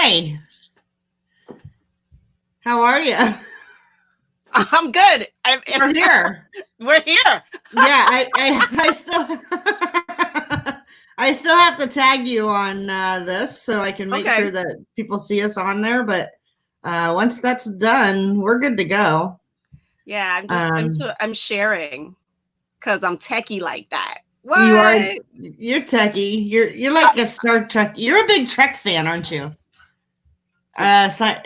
Hi. How are you? I'm good. We're here. We're here. Yeah, I still I still have to tag you on this so I can make sure that people see us on there. But once that's done, we're good to go. Yeah, I'm sharing because I'm techie like that. What? You're techie. You're like a Star Trek. You're a big Trek fan, aren't you? Yes, I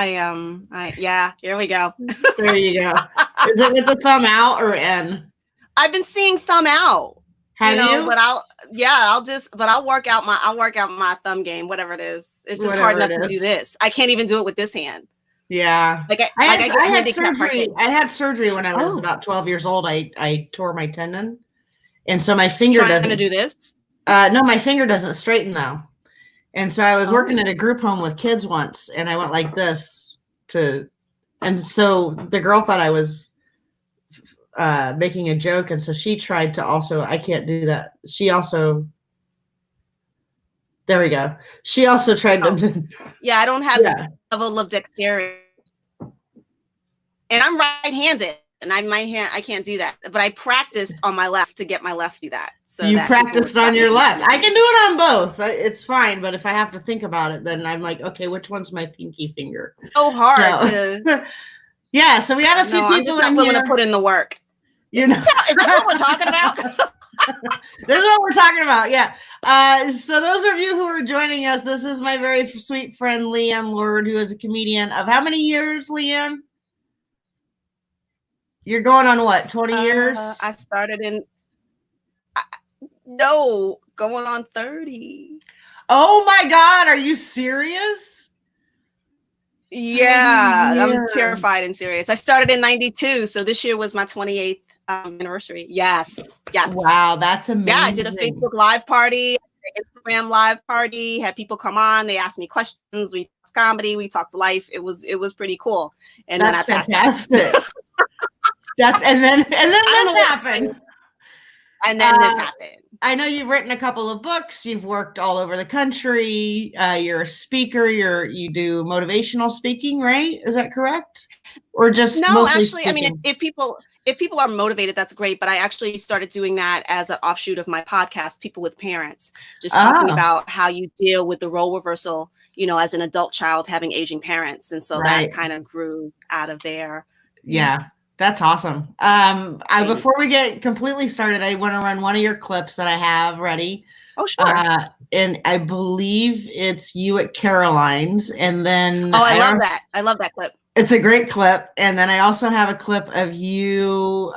am. Yeah, here we go. There you go. Is it with the thumb out or in? I've been seeing thumb out. Have you? But I'll work out my thumb game, whatever it is. It's just hard enough to do this. I can't even do it with this hand. Yeah. I had surgery. I had surgery when I was about 12 years old. I tore my tendon. And so my finger doesn't to do this? No, my finger doesn't straighten though. And so I was working at a group home with kids once, and I went like this and so the girl thought I was making a joke, and so she tried to I can't do that. There we go. She also tried to. Yeah, I don't have the level of dexterity, and I'm right-handed, and I can't do that. But I practiced on my left to get my left to do that. So you practiced on your left. I can do it on both. It's fine. But if I have to think about it, then I'm like, okay, which one's my pinky finger? So hard to. Yeah. So we have a few people. I'm just not willing to put in the work. You know, is this what we're talking about? This is what we're talking about. Yeah. So those of you who are joining us, this is my very sweet friend Leighann Lord, who is a comedian of how many years, Leighann? You're going on what? 20 years? I started in. Going on 30. Oh my God, are you serious? Yeah, I'm terrified and serious. I started in 92, so this year was my 28th anniversary. Yes. Wow, that's amazing. Yeah, I did a Facebook live party, Instagram live party, had people come on, they asked me questions, we talked comedy, we talked life. It was pretty cool. And that's then I fantastic. And then this happened. And then this happened. I know you've written a couple of books. You've worked all over the country. You're a speaker. You do motivational speaking, right? Is that correct? Or just no? Actually, speaking? I mean, if people are motivated, that's great. But I actually started doing that as an offshoot of my podcast, People with Parents, just talking about how you deal with the role reversal, as an adult child having aging parents, and so that kind of grew out of there. Yeah. That's awesome. Before we get completely started, I want to run one of your clips that I have ready. Oh, sure. And I believe it's you at Caroline's. And then I love that. I love that clip. It's a great clip. And then I also have a clip of you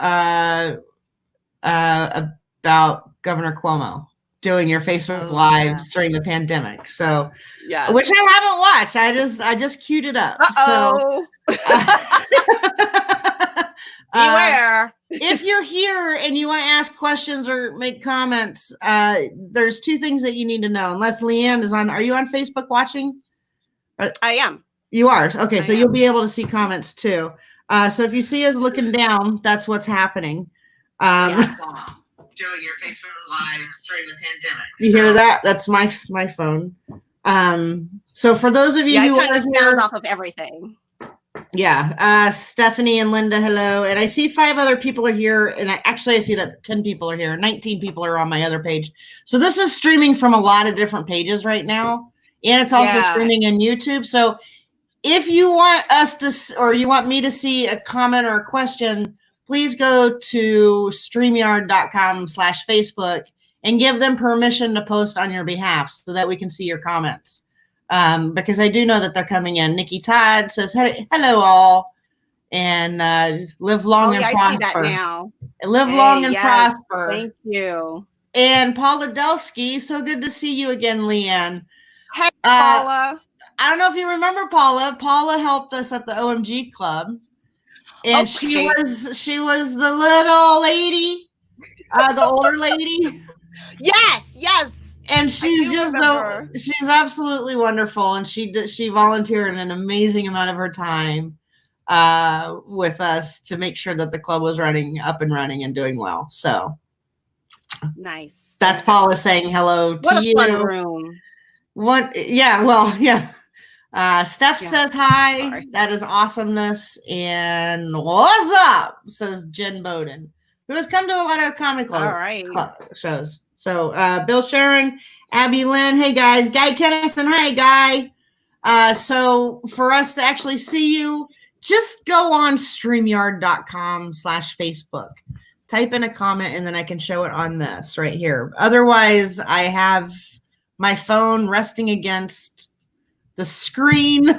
about Governor Cuomo doing your Facebook Lives during the pandemic. So, which I haven't watched. I just queued it up. So. Beware. If you're here and you want to ask questions or make comments, there's two things that you need to know. Unless Leighann is on, are you on Facebook watching? I am. You are? Okay, so you'll be able to see comments too. So if you see us looking down, that's what's happening. Doing your Facebook Lives during the pandemic. You hear that? That's my phone. So for those of you who I turn the sound off of everything. Yeah. Stephanie and Linda, hello. And I see 5 other people are here. And I see that 10 people are here. 19 people are on my other page. So this is streaming from a lot of different pages right now. And it's also streaming in YouTube. So if you want us to, or you want me to see a comment or a question, please go to StreamYard.com/Facebook and give them permission to post on your behalf so that we can see your comments. Because I do know that they're coming in. Nikki Todd says, hello all, and live long and prosper. I see that now. Live long and prosper. Thank you. And Paula Delsky, so good to see you again, Leighann. Hey, Paula. I don't know if you remember Paula. Paula helped us at the OMG Club. And she was the little lady, the older lady. Yes. And she's she's absolutely wonderful, and she volunteered an amazing amount of her time with us to make sure that the club was up and running and doing well. So nice. That's Paula saying hello to you. What a fun room. What? Yeah. Well, yeah. Steph says hi. Sorry. That is awesomeness. And what's up? Says Jen Bowden, who has come to a lot of comedy club shows. So Bill Sharon, Abby Lynn, hey guys. Guy Kennison, hi Guy. So for us to actually see you, just go on StreamYard.com/Facebook. Type in a comment and then I can show it on this right here. Otherwise, I have my phone resting against the screen.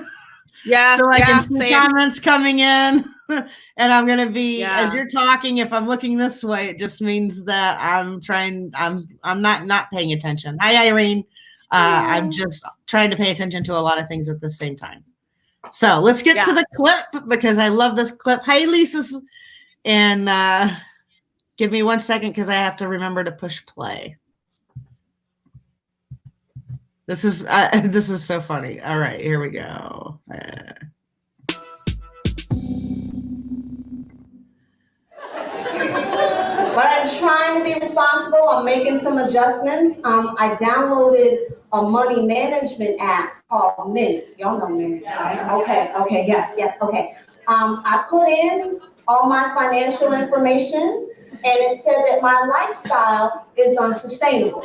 Yeah. So I can see comments coming in. And I'm going to be, as you're talking, if I'm looking this way, it just means that I'm not paying attention. Hi, Irene. I'm just trying to pay attention to a lot of things at the same time. So let's get to the clip because I love this clip. Hi, Lisa. And give me 1 second because I have to remember to push play. This is so funny. All right, here we go. But I'm trying to be responsible. I'm making some adjustments. I downloaded a money management app called Mint. Y'all know Mint, right? Okay, yes, okay. I put in all my financial information, and it said that my lifestyle is unsustainable.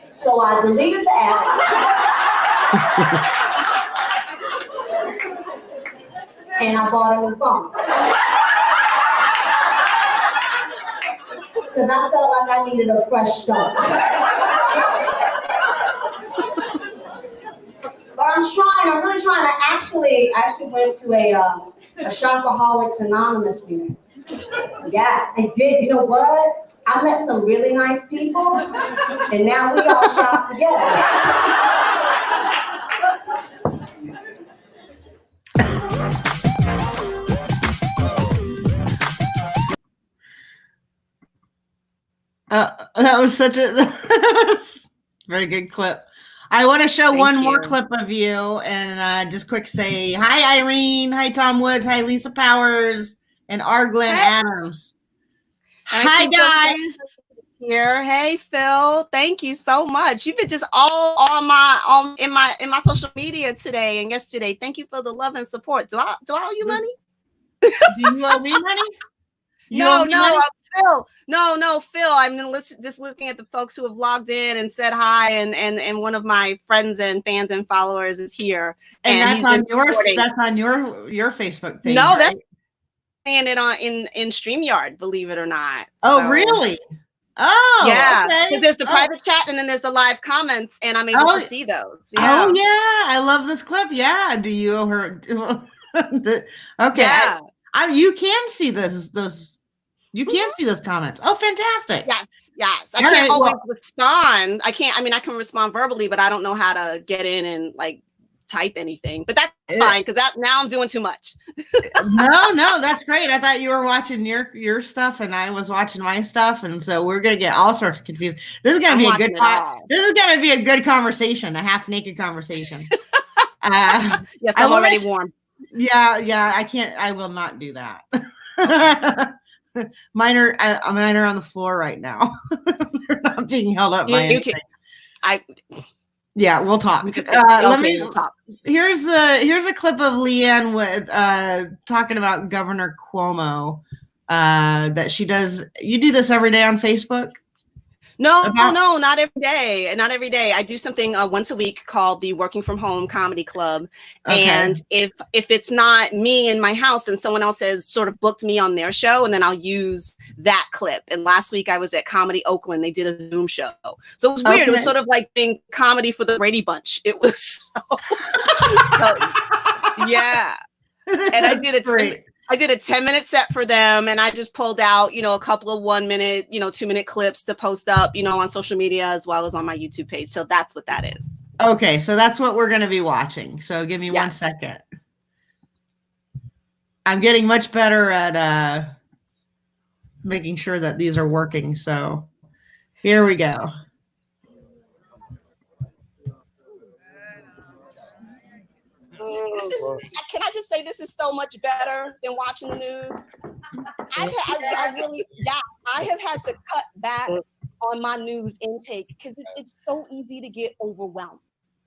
So I deleted the app. And I bought a new phone. Because I felt like I needed a fresh start. But I'm really trying to I actually went to a Shopaholics Anonymous meeting. Yes, I did. You know what? I met some really nice people, and now we all shop together. That was such a very good clip. I want to show one more clip of you and just quick say hi, Irene. Hi, Tom Woods. Hi, Lisa Powers and Arglen Adams. Hi, guys. Here, hey Phil, thank you so much. You've been just all on in my social media today and yesterday. Thank you for the love and support. Do I owe you money? Do you owe me money? No, Phil. No, Phil. I'm just looking at the folks who have logged in and said hi, and one of my friends and fans and followers is here. And that's on your Facebook page. No, right? that's saying it on in StreamYard, believe it or not. Oh, so. Really? Oh, yeah. Because okay. there's the private chat and then there's the live comments, and I'm able to see those. Yeah. Oh, yeah. I love this clip. Yeah. Do you owe her? Okay. Yeah. You can see those. You can see those comments. Oh, fantastic. Yes. I can't always respond. I can respond verbally, but I don't know how to get in and like type anything. But that's fine because now I'm doing too much. No, that's great. I thought you were watching your stuff and I was watching my stuff, and so we're gonna get all sorts of confused. This is gonna be a good conversation, a half naked conversation. Yes, I'm already warm. Yeah. I will not do that. Mine are on the floor right now. They're not being held up by anything. Yeah, we'll talk. We'll talk. Here's a clip of Leighann with talking about Governor Cuomo. That she does. You do this every day on Facebook? No, not every day. Not every day. I do something once a week called the Working from Home Comedy Club. Okay. And if it's not me in my house, then someone else has sort of booked me on their show, and then I'll use that clip. And last week I was at Comedy Oakland. They did a Zoom show. So it was weird. Okay. It was sort of like being comedy for the Brady Bunch. It was yeah. And I did it. I did a 10-minute set for them, and I just pulled out, a couple of 1 minute, 2-minute clips to post up, on social media as well as on my YouTube page. So that's what that is. Okay. So that's what we're going to be watching. So give me 1 second. I'm getting much better at making sure that these are working. So here we go. Can I just say this is so much better than watching the news? I really, yeah, I have had to cut back on my news intake because it's so easy to get overwhelmed,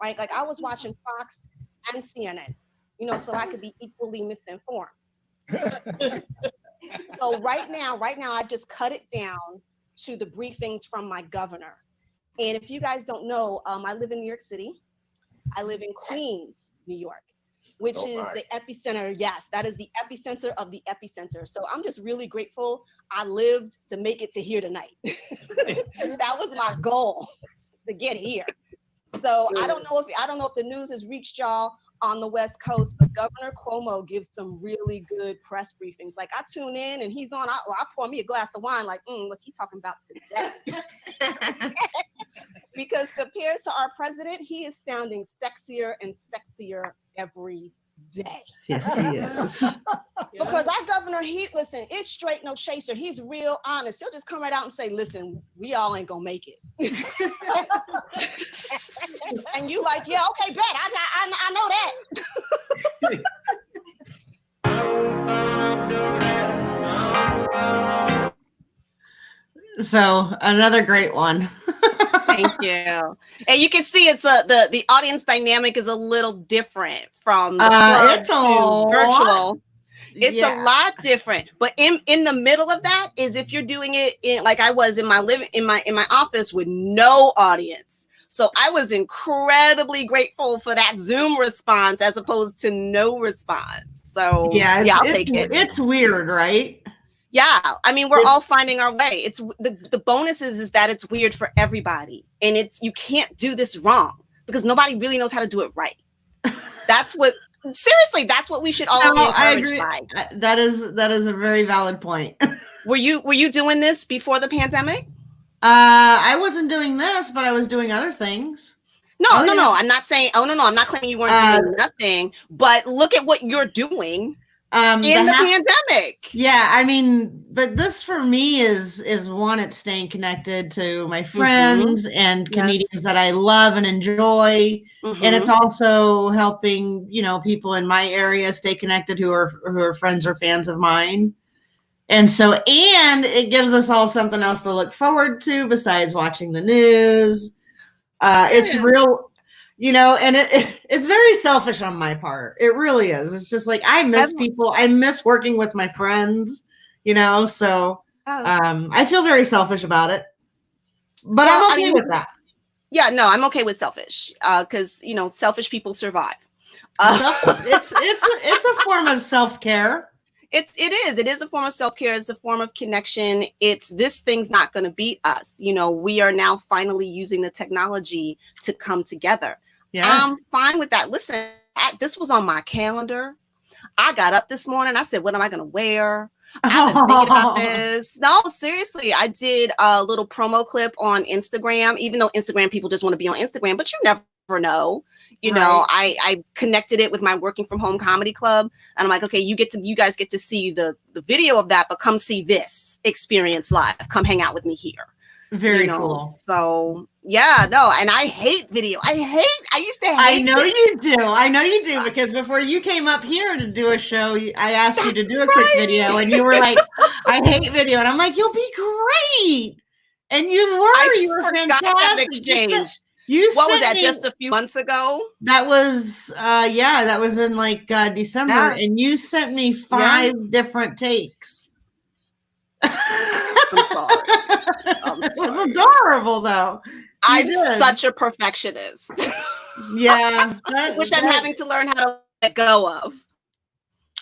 right? Like I was watching Fox and CNN, so I could be equally misinformed. So right now, I've just cut it down to the briefings from my governor. And if you guys don't know, I live in New York City. I live in Queens, New York, which is the epicenter. Yes, that is the epicenter of the epicenter. So I'm just really grateful I lived to make it to here tonight. That was my goal, to get here. So I don't know if the news has reached y'all on the West Coast, but Governor Cuomo gives some really good press briefings. Like I tune in and he's on, I pour me a glass of wine, like, what's he talking about today? Because compared to our president, he is sounding sexier and sexier every day. Yes, he is. Because our governor, it's straight, no chaser. He's real honest. He'll just come right out and say, listen, we all ain't gonna make it. And you like, yeah, okay, bet. I know that. So another great one. Thank you. And you can see it's the audience dynamic is a little different from the virtual. It's a lot different. But in the middle of that is if you're doing it in, like I was in my office with no audience. So I was incredibly grateful for that Zoom response as opposed to no response. So I'll take it. It's weird, right? Yeah, I mean, we're all finding our way. It's the bonus is that it's weird for everybody, and you can't do this wrong because nobody really knows how to do it right. That's what we should all be encouraged by. That is a very valid point. Were you doing this before the pandemic? I wasn't doing this, but I was doing other things. No. I'm not saying. I'm not claiming you weren't doing nothing. But look at what you're doing. In the pandemic. Yeah, I mean, but this for me is one, it's staying connected to my friends and comedians that I love and enjoy. And it's also helping, people in my area stay connected who are friends or fans of mine. And so, and it gives us all something else to look forward to besides watching the news. It's real. And it's very selfish on my part. It really is. It's just like, I miss people. I miss working with my friends, so I feel very selfish about it, but I'm okay with that. Yeah, no, I'm okay with selfish because, selfish people survive. It's a form of self-care. It is a form of self-care. It's a form of connection. This thing's not going to beat us. We are now finally using the technology to come together. Yes. I'm fine with that. Listen, this was on my calendar. I got up this morning. I said, what am I going to wear? I've been thinking about this. No, seriously. I did a little promo clip on Instagram, even though Instagram people just want to be on Instagram, but you never know. I connected it with my working from home comedy club. And I'm like, okay, you guys get to see the video of that, but come see this experience live. Come hang out with me here. Very cool. So and I hate video. I used to hate I know you do because before you came up here to do a show, I asked you to do a quick video and you were like, I hate video. And I'm like, you'll be great. And you were fantastic. That exchange. What was that, just a few months ago? That was that was in like December, and you sent me 5 different takes. I'm sorry. It was adorable though. I'm such a perfectionist. Yeah. Which I'm having to learn how to let go of.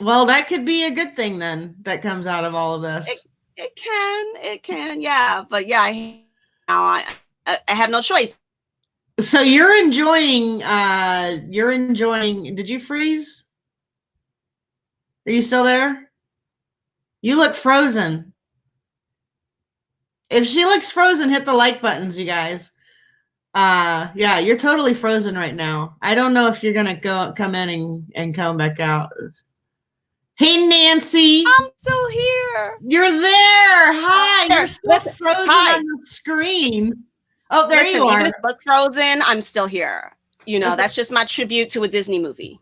Well, that could be a good thing then that comes out of all of this. It can, yeah. But yeah, I have no choice. So you're enjoying, did you freeze? Are you still there? You look frozen. If she looks frozen, hit the like buttons, you guys. Yeah, you're totally frozen right now. I don't know if you're going to come in and come back out. Hey, Nancy. I'm still here. You're there. Hi. You're still frozen on the screen. Oh, there you are. Even if I look frozen, I'm still here. That's just my tribute to a Disney movie.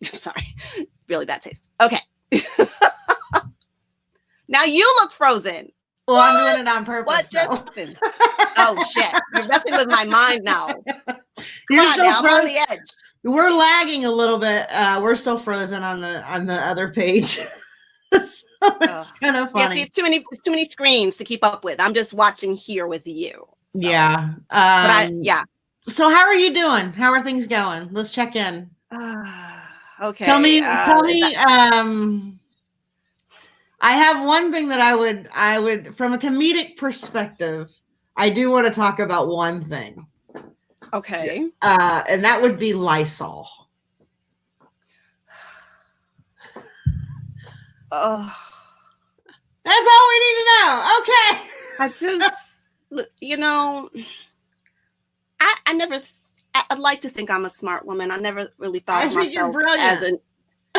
I'm sorry. Really bad taste. Okay. Now you look frozen. Well, I'm doing it on purpose. What just happened? Oh shit! You're messing with my mind now. You're Come on now, I'm on the edge. We're lagging a little bit. We're still frozen on the other page. So it's kind of funny. Yes, it's too many screens to keep up with. I'm just watching here with you. So. Yeah. Yeah. So how are you doing? How are things going? Let's check in. Okay. Tell me. I have one thing that I would, from a comedic perspective, I do want to talk about one thing. Okay. And that would be Lysol. Oh. That's all we need to know. Okay. I just, I never, I'd like to think I'm a smart woman. I never really thought of myself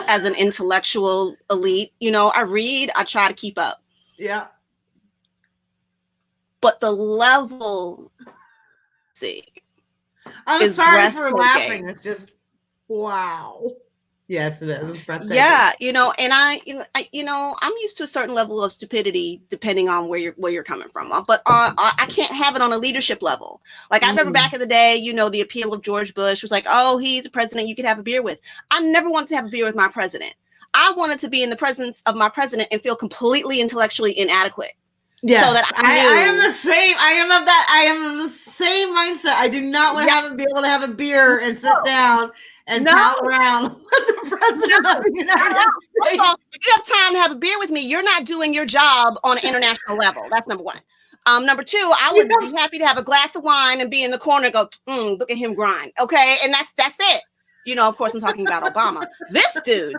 as an intellectual elite. I read, I try to keep up. Yeah. But the level, I'm sorry for laughing. It's just, wow. Yes, it is. It's breathtaking. Yeah, and I'm used to a certain level of stupidity depending on where you're coming from. But I can't have it on a leadership level. Like I remember back in the day, the appeal of George Bush was like, oh, he's a president you could have a beer with. I never wanted to have a beer with my president. I wanted to be in the presence of my president and feel completely intellectually inadequate. Yes, so that I am the same. I am the same mindset. I do not want to be able to have a beer and sit down and pal around with the president of the United States. First of all, if you have time to have a beer with me, you're not doing your job on an international level. That's number one. Number two, I would be happy to have a glass of wine and be in the corner and go, look at him grind. Okay, and that's it. Of course, I'm talking about Obama. This dude.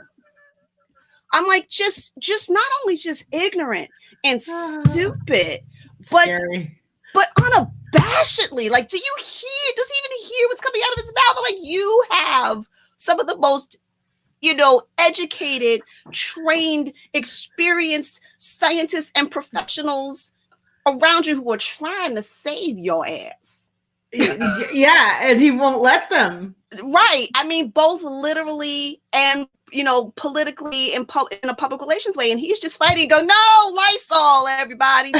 I'm like, just not only just ignorant and stupid, but scary. But unabashedly, like, does he even hear what's coming out of his mouth? Like, you have some of the most, educated, trained, experienced scientists and professionals around you who are trying to save your ass. Yeah, and he won't let them. Right. I mean, both literally and politically in a public relations way, and he's just fighting. Go, no, Lysol, everybody,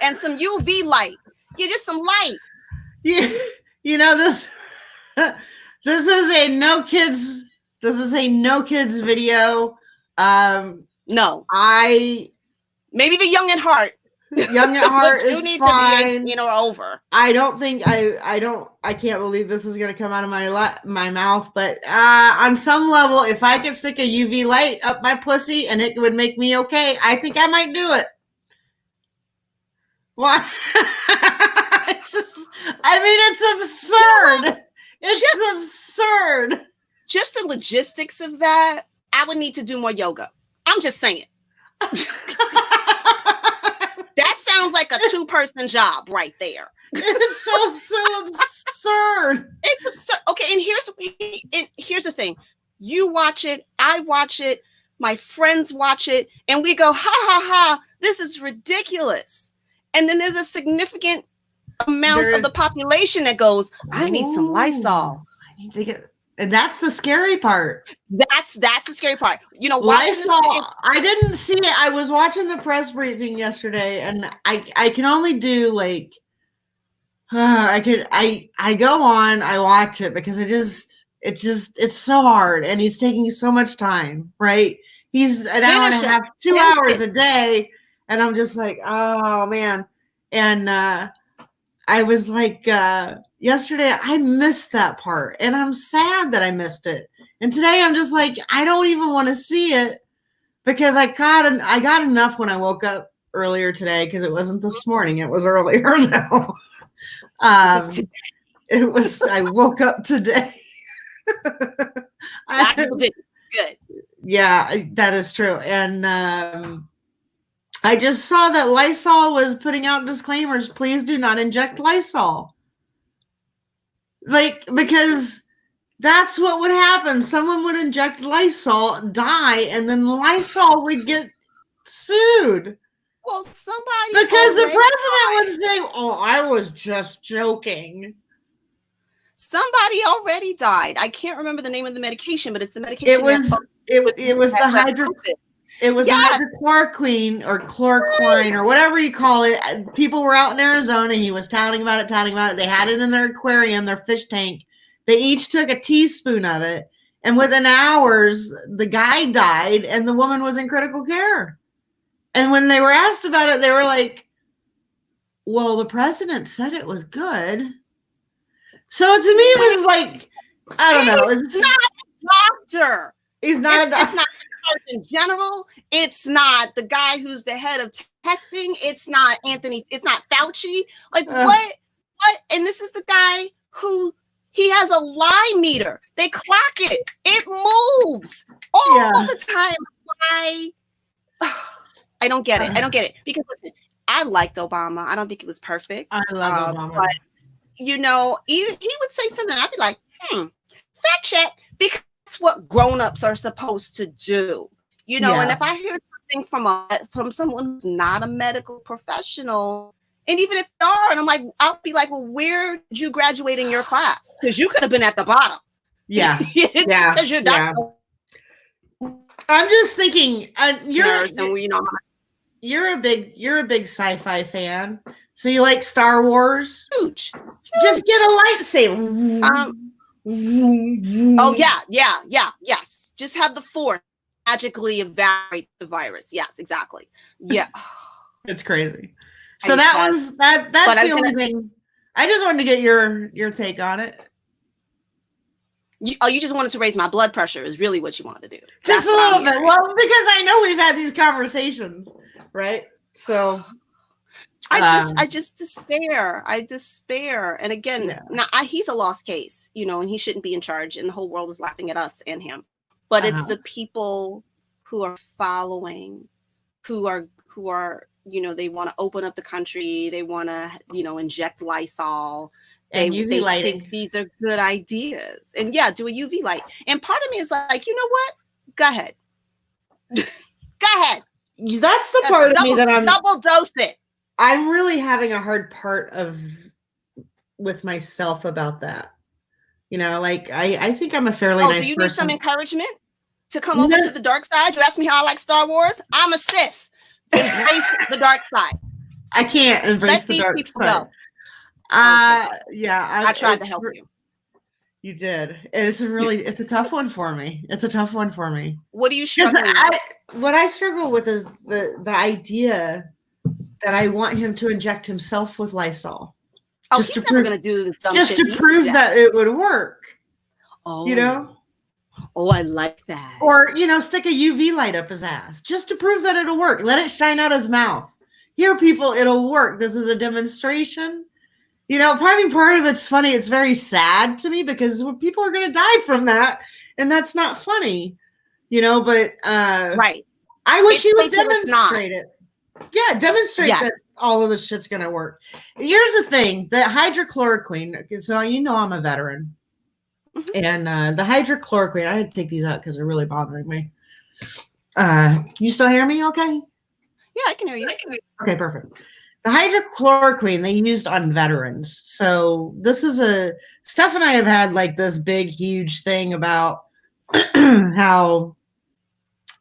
and some UV light. Just some light. Yeah, this is a no kids. This is a no kids video. No, maybe the young at heart. Young at heart is fine. To be, over. I don't think I can't believe this is going to come out of my mouth, but on some level, if I could stick a UV light up my pussy and it would make me okay, I think I might do it. Why? It's absurd. It's absurd. Just the logistics of that, I would need to do more yoga. I'm just saying. That sounds like a 2-person job right there. It's so absurd. It's absurd. Okay, and here's the thing. You watch it, I watch it, my friends watch it, and we go, ha ha ha, this is ridiculous. And then there's a significant amount of the population that goes, I need some Lysol. I need to get. And that's the scary part. That's the scary part. Lysol, I didn't see it. I was watching the press briefing yesterday, and I can only do like I go on, I watch it because it's so hard, and he's taking so much time, right? He's an hour and a half, 2 hours a day, and I'm just like, oh man. And I was like, yesterday, I missed that part, and I'm sad that I missed it. And today, I'm just like, I don't even want to see it because I got enough when I woke up earlier today because it wasn't this morning; it was earlier though. I woke up today. Good. Yeah, that is true, and I just saw that Lysol was putting out disclaimers. Please do not inject Lysol. Because that's what would happen. Someone would inject Lysol, die, and then Lysol would get sued. Well, somebody. Because the president would say, oh, I was just joking. Somebody already died. I can't remember the name of the medication, but it's the medication. It was the It was hydrochloroquine or chloroquine or whatever you call it. People were out in Arizona. He was touting about it. They had it in their aquarium, their fish tank. They each took a teaspoon of it. And within hours, the guy died and the woman was in critical care. And when they were asked about it, they were like, well, the president said it was good. So to me, this is like, I don't know. He's not a doctor. He's not a doctor. It's not the Surgeon General. It's not the guy who's the head of testing. It's not Anthony. It's not Fauci. Like what? And this is the guy who he has a lie meter. They clock it. It moves all the time. Why? I don't get it. I don't get it. Because listen, I liked Obama. I don't think it was perfect. I love Obama. But, you know, he would say something. I'd be like, fact check. Because that's what grown-ups are supposed to do. You know, and if I hear something from someone who's not a medical professional, and even if they are, and I'm like, I'll be like, well, where did you graduate in your class? Because you could have been at the bottom. Yeah. Because you're doctor. I'm just thinking, you're a big sci-fi fan, so you like Star Wars. Huge. Just get a lightsaber. Yes. Just have the Force magically evaporate the virus. Yes, exactly. Yeah. It's crazy. So that's the only thing. I just wanted to get your take on it. You just wanted to raise my blood pressure is really what you wanted to do. Just a little bit. Well, because I know we've had these conversations, right? So I just despair. I despair. And again, now he's a lost case, you know, and he shouldn't be in charge, and the whole world is laughing at us and him. But it's the people who are following, who are, you know, they want to open up the country. They want to, you know, inject Lysol. And UV lighting. Think these are good ideas. And do a UV light. And part of me is like, you know what? Go ahead. Go ahead. That's the part of me that I'm double dose it. I'm really having a hard part with myself about that. You know, like I think I'm a fairly nice person. Do you need some encouragement to come over to the dark side? You asked me how I like Star Wars. I'm a Sith. Embrace the dark side. I can't embrace the dark side. Go. I tried to help you. You did. It's a tough one for me. What do you struggle with? What I struggle with is the idea that I want him to inject himself with Lysol. Oh, he's never going to do this dumb just shit to prove that it would work. Oh, you know? Oh, I like that. Or, you know, stick a UV light up his ass just to prove that it'll work. Let it shine out his mouth. Here, people, it'll work. This is a demonstration. You know, part of it's funny. It's very sad to me because people are going to die from that. And that's not funny, you know, but right. I wish he would demonstrate it. Yeah, demonstrate that all of this shit's going to work. Here's the thing, the hydrochloroquine. So, you know, I'm a veteran. Mm-hmm. And the hydrochloroquine, I had to take these out because they're really bothering me. Can you still hear me okay? Yeah, I can hear you. Okay, perfect. The hydrochloroquine they used on veterans. So this is Steph and I have had like this big, huge thing about how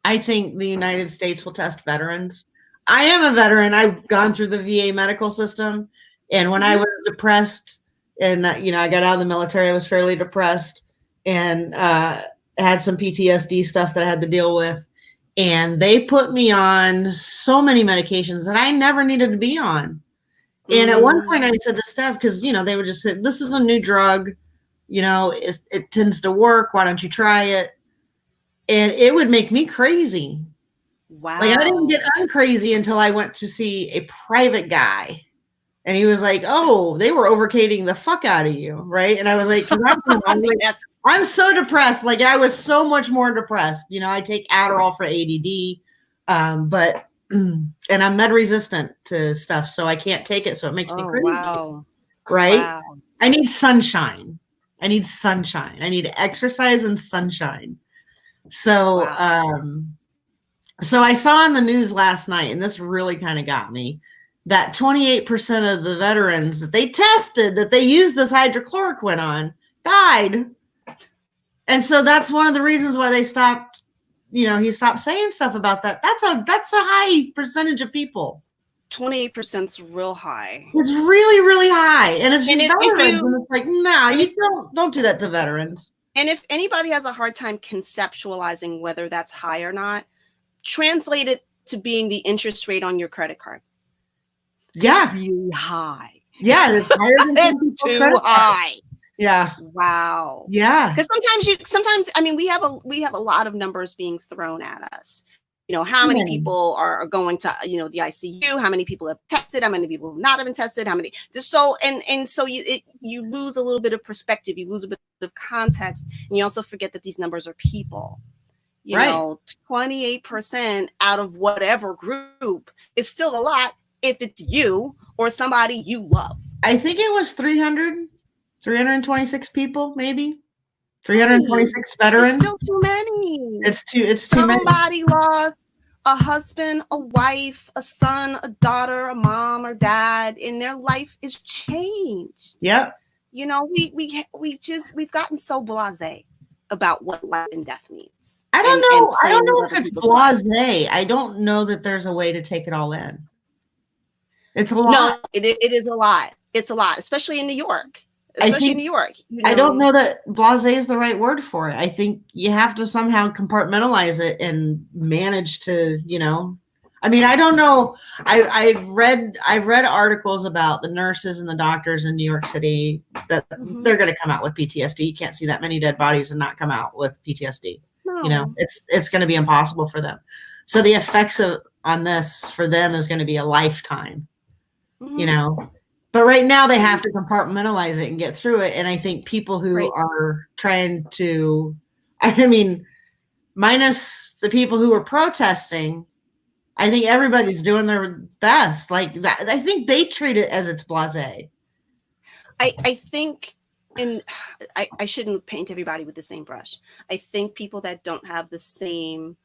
I think the United States will test veterans. I am a veteran. I've gone through the VA medical system. And when I was depressed and, you know, I got out of the military, I was fairly depressed and had some PTSD stuff that I had to deal with. And they put me on so many medications that I never needed to be on. And at one point I said to Steph, because, you know, they would just say, this is a new drug, you know, it tends to work. Why don't you try it? And it would make me crazy. Wow. Like I didn't get uncrazy until I went to see a private guy. And he was like, oh, they were overcating the fuck out of you. Right. And I was like, I'm so depressed. Like I was so much more depressed. You know, I take Adderall for ADD, and I'm med resistant to stuff. So I can't take it. So it makes me crazy. Wow. Right. Wow. I need sunshine. I need exercise and sunshine. So, so I saw on the news last night, and this really kind of got me, that 28% of the veterans that they tested, that they used this hydrochloroquine on, died. And so that's one of the reasons why they stopped he stopped saying stuff about that. That's a high percentage of people. 28% is real high. It's really, really high. And it's just And veterans. And it's like, no, you don't do that to veterans. And if anybody has a hard time conceptualizing whether that's high or not, translate it to being the interest rate on your credit card. Yeah. It's really high. Yeah, it's higher than some it's too high. Yeah. Wow. Yeah. Because sometimes I mean we have a lot of numbers being thrown at us. How many people are going to the ICU? How many people have tested? How many people have not been tested? How many? So you lose a little bit of perspective. You lose a bit of context, and you also forget that these numbers are people. 28% out of whatever group is still a lot if it's you or somebody you love. I think it was 326 people, maybe 326 veterans. It's still too many. It's too many. Somebody lost a husband, a wife, a son, a daughter, a mom or dad, and their life is changed. Yep. We've gotten so blasé about what life and death means. I don't know if it's blasé. I don't know that there's a way to take it all in. It's a lot. No, it is a lot. It's a lot, especially in New York. Especially in New York. I don't know that blasé is the right word for it. I think you have to somehow compartmentalize it and manage to, I mean, I don't know. I've read articles about the nurses and the doctors in New York City that they're going to come out with PTSD. You can't see that many dead bodies and not come out with PTSD. No. It's going to be impossible for them. So the effects on this for them is going to be a lifetime, But right now they have to compartmentalize it and get through it. And I think people who are trying to, minus the people who are protesting, I think everybody's doing their best. Like that, I think they treat it as it's blasé. I think, and I shouldn't paint everybody with the same brush. I think people that don't have the same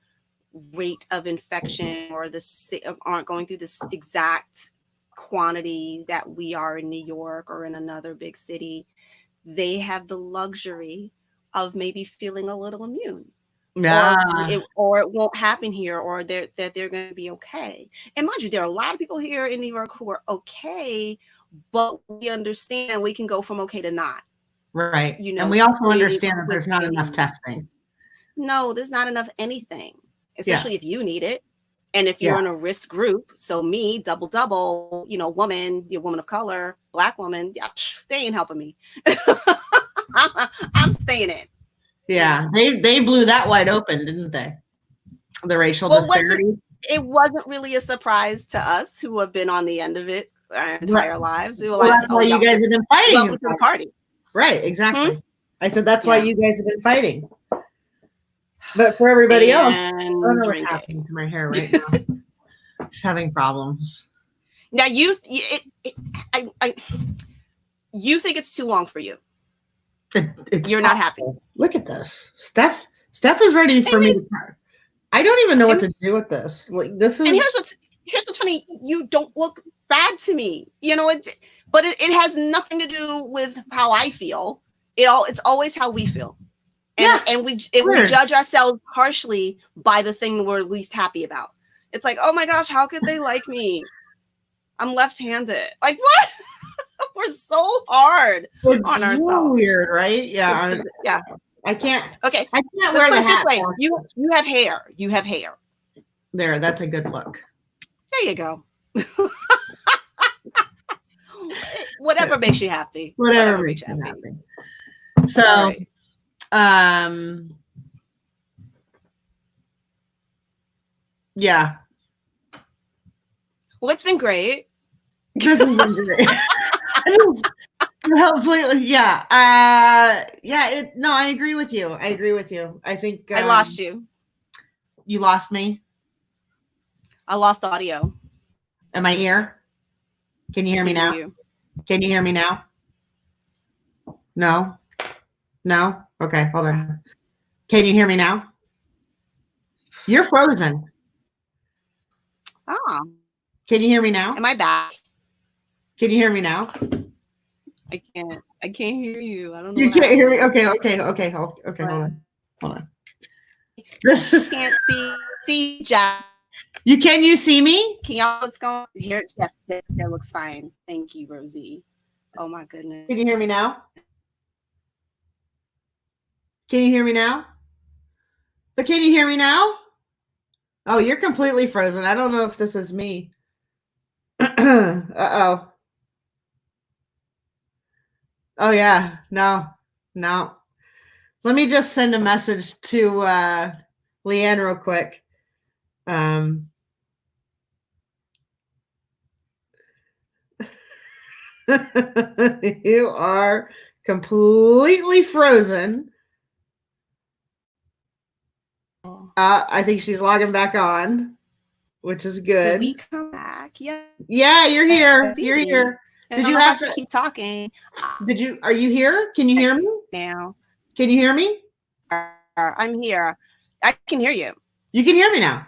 rate of infection or aren't going through this exact quantity that we are in New York or in another big city, they have the luxury of maybe feeling a little immune. Or it won't happen here, or they're going to be okay. And mind you, there are a lot of people here in New York who are okay, but we understand we can go from okay to not. Right. And we also understand that there's not enough testing. No, there's not enough anything, especially if you need it. And if you're in a risk group, so me, double, woman, you're a woman of color, Black woman, they ain't helping me. I'm staying in. Yeah, they blew that wide open, didn't they? The racial disparity. It wasn't really a surprise to us who have been on the end of it our entire lives. We were like, that's why you guys have been fighting. Welcome to the party. Right, exactly. I said that's why you guys have been fighting. But for everybody else, I don't know what's happening to my hair right now. Just having problems. Now you think it's too long for you. You're not happy. Look at this. Steph is ready for me to cry. I don't even know what to do with this. Like this is. And here's what's funny. You don't look bad to me. But it has nothing to do with how I feel. It's always how we feel. And we judge ourselves harshly by the thing we're least happy about. It's like, oh my gosh, how could they like me? I'm left-handed. Like what? We're so hard on ourselves. Weird, right? Yeah. Yeah. I can't. Okay. I can't wear the hat. This way. You have hair. You have hair. There. That's a good look. There you go. Whatever makes you happy. Whatever makes you happy. So, right. Yeah. Well, it's been great. This has been great. Hopefully, yeah. No, I agree with you. I think I lost you. You lost me. I lost audio. Am I here? Can you hear me now? Can you hear me now? No. Okay, hold on. Can you hear me now? You're frozen. Oh. Can you hear me now? Am I back? Can you hear me now? I can't hear you. I don't know. You can't hear me? Okay. Hold on. Can't see Jack. Can you see me? Can y'all what's going here? Yes, it looks fine. Thank you, Rosie. Oh my goodness. Can you hear me now? Can you hear me now? But can you hear me now? Oh, you're completely frozen. I don't know if this is me. Uh-oh. Oh, yeah. No. Let me just send a message to Leighann real quick. You are completely frozen. I think she's logging back on, which is good. Did we come back? Yeah. Yeah, you're here. You're here. Did you have to keep talking? Are you here? Can you hear me now? Can you hear me? I'm here. I can hear you. You can hear me now.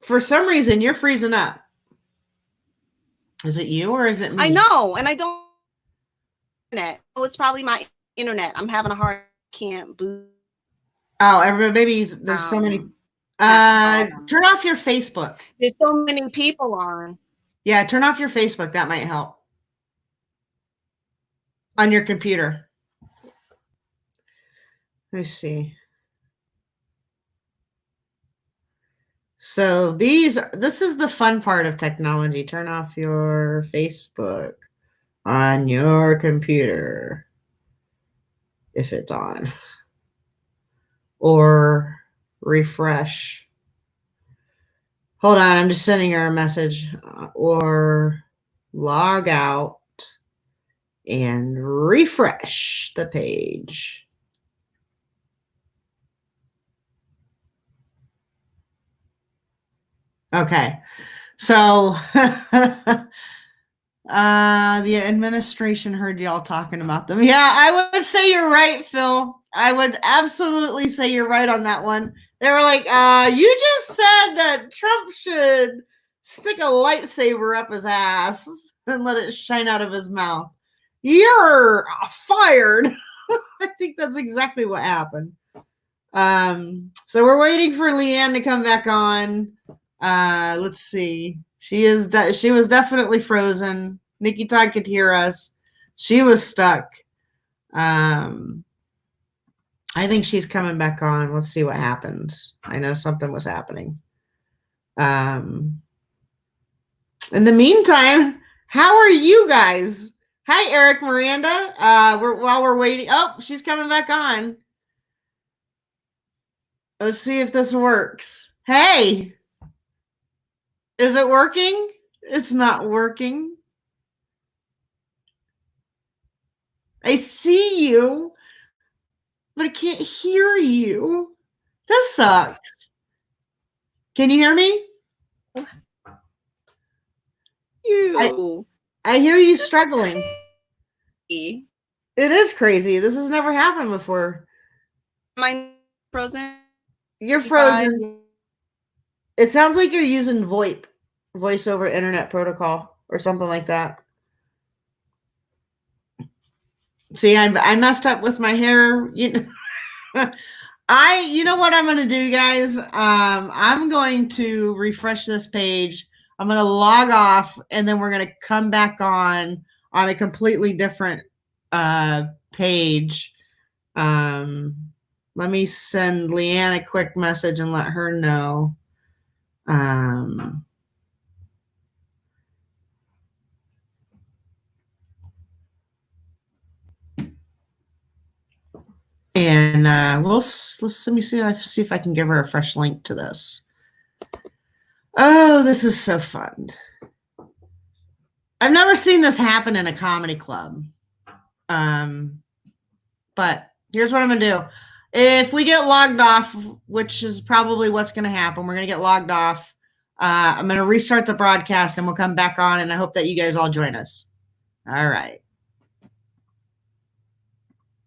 For some reason, you're freezing up. Is it you or is it me? I know, and I don't. Oh, it's probably my internet. I'm having a hard. Can't boot. Oh, everybody, there's so many. Turn off your Facebook. There's so many people on. Yeah, turn off your Facebook. That might help. On your computer. Let me see. So this is the fun part of technology. Turn off your Facebook on your computer if it's on. Or refresh. Hold on, I'm just sending her a message. Or log out and refresh the page. Okay, so the administration heard y'all talking about them. Yeah, I would say you're right, Phil. I would absolutely say you're right on that one. They were like, you just said that Trump should stick a lightsaber up his ass and let it shine out of his mouth. You're fired. I think that's exactly what happened. So we're waiting for Leighann to come back on. Let's see. She was definitely frozen. Nikki Todd could hear us. She was stuck. I think she's coming back on. Let's see what happens. I know something was happening. In the meantime, how are you guys? Hi, Eric Miranda. While we're waiting. Oh, she's coming back on. Let's see if this works. Hey, is it working? It's not working. I see you, but I can't hear you. This sucks. Can you hear me? I hear you struggling. It is crazy. This has never happened before. Am I frozen? You're frozen. It sounds like you're using VoIP, voice over internet protocol, or something like that. See, I messed up with my hair. You know, you know what I'm going to do, guys? I'm going to refresh this page. I'm going to log off, and then we're going to come back on a completely different page. Let me send Leighann a quick message and let her know. And let me see if I can give her a fresh link to this. Oh, this is so fun. I've never seen this happen in a comedy club. But here's what I'm gonna do. If we get logged off, which is probably what's gonna happen, we're gonna get logged off. I'm gonna restart the broadcast and we'll come back on, and I hope that you guys all join us. All right.